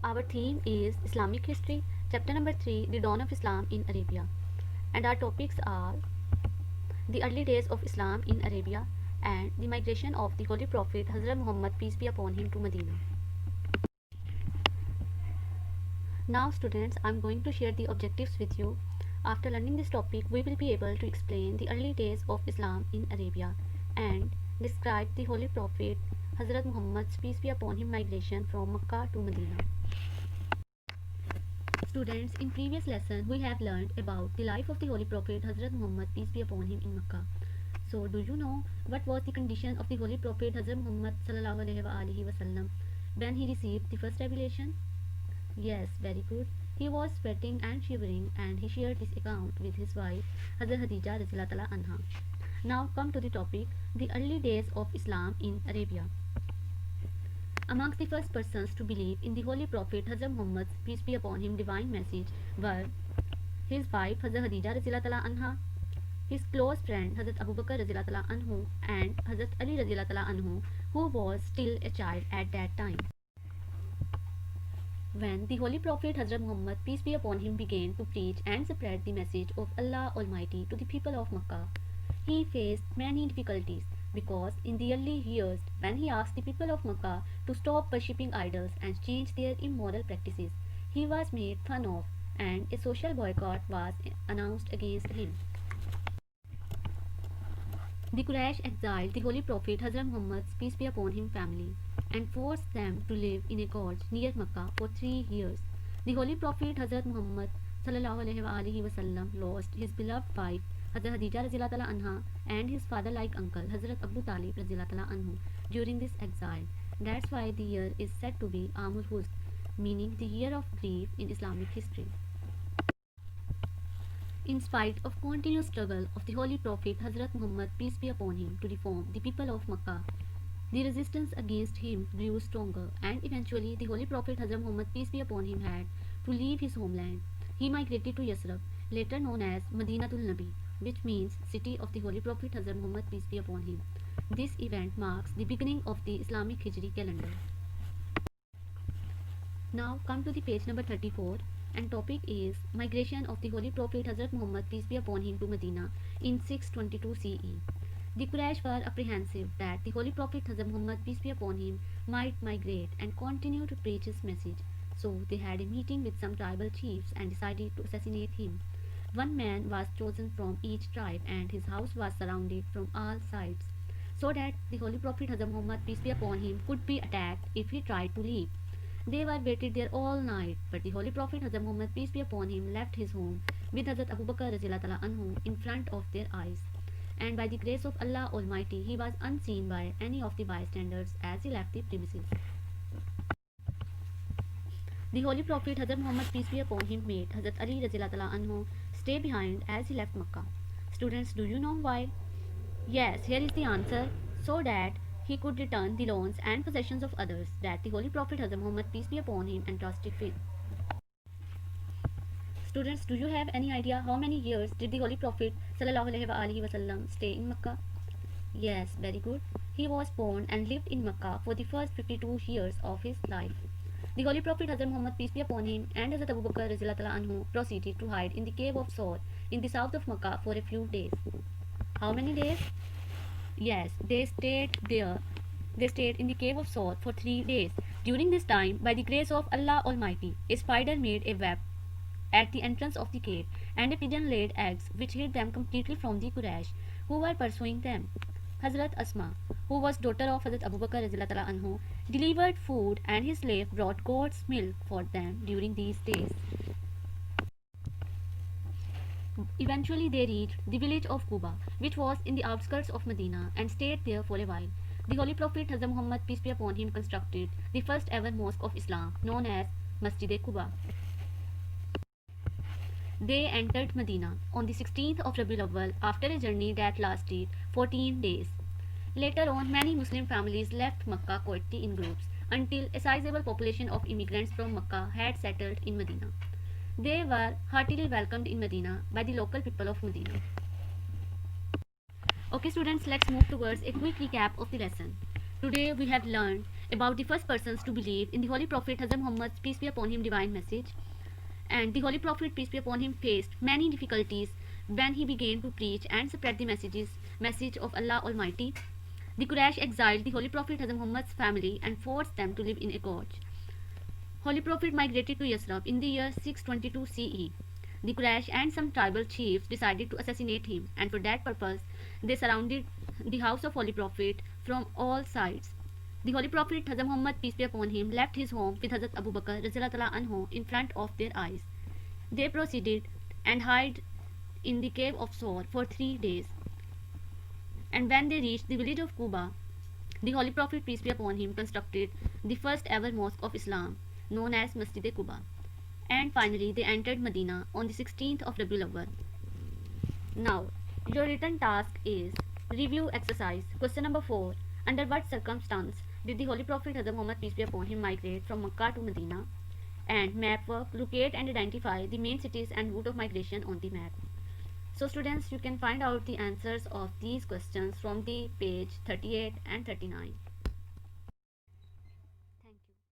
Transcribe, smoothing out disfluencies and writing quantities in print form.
Our theme is Islamic history, chapter number 3, the dawn of Islam in Arabia. And our topics are the early days of Islam in Arabia and the migration of the Holy Prophet Hazrat Muhammad, peace be upon him, to Medina. Now, students, I am going to share the objectives with you. After learning this topic, we will be able to explain the early days of Islam in Arabia and describe the Holy Prophet Hazrat Muhammad's, peace be upon him, migration from Mecca to Medina. Students, in previous lesson we have learned about the life of the Holy Prophet Hazrat Muhammad, peace be upon him, in Mecca. So, do you know what was the condition of the Holy Prophet Hazrat Muhammad sallallahu alaihi wasallam when he received the first revelation? Yes, very good. He was sweating and shivering, and he shared this account with his wife Hazrat Khadija radhiyallahu anha. Now come to the topic, the early days of Islam in Arabia. Amongst the first persons to believe in the Holy Prophet Hazrat Muhammad's, peace be upon him, divine message were his wife Hazrat Khadija radhiyallahu anha, his close friend Hazrat Abu Bakr radhiyallahu anhu, and Hazrat Ali radhiyallahu anhu, who was still a child at that time. When the Holy Prophet Hazrat Muhammad, peace be upon him, began to preach and spread the message of Allah Almighty to the people of Makkah, he faced many difficulties because in the early years when he asked the people of Makkah to stop worshipping idols and change their immoral practices, he was made fun of and a social boycott was announced against him. The Quraysh exiled the Holy Prophet Hazrat Muhammad's, peace be upon him, family and forced them to live in a gorge near Makkah for 3 years. The Holy Prophet Hazrat Muhammad sallallahu alaihi wasallam lost his beloved wife Hazrat Khadija radhiyallahu anha and his father-like uncle Hazrat Abu Talib radhiyallahu anhu during this exile. That's why the year is said to be Amul Huzn, meaning the year of grief in Islamic history. In spite of continuous struggle of the Holy Prophet Hazrat Muhammad, peace be upon him, to reform the people of Makkah, the resistance against him grew stronger, and eventually the Holy Prophet Hazrat Muhammad, peace be upon him, had to leave his homeland. He migrated to Yasrib, later known as Madinatul Nabi, which means city of the Holy Prophet Hazrat Muhammad, peace be upon him. This event marks the beginning of the Islamic Hijri calendar. Now come to the page number 34, and topic is migration of the Holy Prophet Hazrat Muhammad, peace be upon him, to Medina in 622 CE. The Quraysh were apprehensive that the Holy Prophet Hazrat Muhammad, peace be upon him, might migrate and continue to preach his message. So they had a meeting with some tribal chiefs and decided to assassinate him. One man was chosen from each tribe and his house was surrounded from all sides, so that the Holy Prophet Hazrat Muhammad, peace be upon him, could be attacked if he tried to leave. They were waited there all night, but the Holy Prophet Hazrat Muhammad, peace be upon him, left his home with Hazrat Abu Bakr radhiyallahu anhu in front of their eyes. And by the grace of Allah Almighty, he was unseen by any of the bystanders as he left the premises. The Holy Prophet Hazrat Muhammad, peace be upon him, made Hazrat Ali radhiyallahu anhu stay behind as he left Makkah. Students, do you know why? Yes, here is the answer. So that he could return the loans and possessions of others that the Holy Prophet Hazrat Muhammad, peace be upon him, entrusted with. Students, do you have any idea how many years did the Holy Prophet sallallahu alaihi wasallam stay in Makkah? Yes, very good. He was born and lived in Makkah for the first 52 years of his life. The Holy Prophet Hazrat Muhammad, peace be upon him, and Hazrat Abu Bakr radhiyallahu anhu proceeded to hide in the cave of Sawr in the south of Makkah for a few days. How many days? Yes, they stayed there. They stayed in the cave of Sawr for 3 days. During this time, by the grace of Allah Almighty, a spider made a web at the entrance of the cave, and a pigeon laid eggs which hid them completely from the Quraysh who were pursuing them. Hazrat Asma, who was daughter of Hazrat Abu Bakr radhiyallahu anhu, delivered food, and his slave brought goat's milk for them during these days. Eventually they reached the village of Quba, which was in the outskirts of Medina, and stayed there for a while. The Holy Prophet Hazrat Muhammad, peace be upon him, constructed the first ever mosque of Islam, known as Masjid-e-Quba. They entered Medina on the 16th of Rabiul Awwal after a journey that lasted 14 days. Later on, many Muslim families left Makkah quietly in groups until a sizable population of immigrants from Makkah had settled in Medina. They were heartily welcomed in Medina by the local people of Medina. Okay students, let's move towards a quick recap of the lesson. Today we have learned about the first persons to believe in the Holy Prophet Hazrat Muhammad's peace be upon him divine message. And the Holy Prophet peace be upon him faced many difficulties when he began to preach and spread the message of Allah Almighty. The Quraysh exiled the Holy Prophet Hazrat Muhammad's family and forced them to live in a gorge. Holy Prophet migrated to Yathrib in the year 622 CE. The Quraysh and some tribal chiefs decided to assassinate him, and for that purpose, they surrounded the house of Holy Prophet from all sides. The Holy Prophet Hazrat Muhammad peace be upon him left his home with Hazrat Abu Bakr Radhiyallahu anhu in front of their eyes. They proceeded and hid in the cave of Sor for 3 days. And when they reached the village of Quba, the Holy Prophet peace be upon him constructed the first ever mosque of Islam, known as Masjid-e-Quba. And finally, they entered Medina on the 16th of Rabiul Awwal. Now, your written task is review exercise. Question number 4. Under what circumstance did the Holy Prophet Hazrat Muhammad peace be upon him migrate from Makkah to Medina? And map work, locate and identify the main cities and route of migration on the map. So students, you can find out the answers of these questions from the page 38 and 39.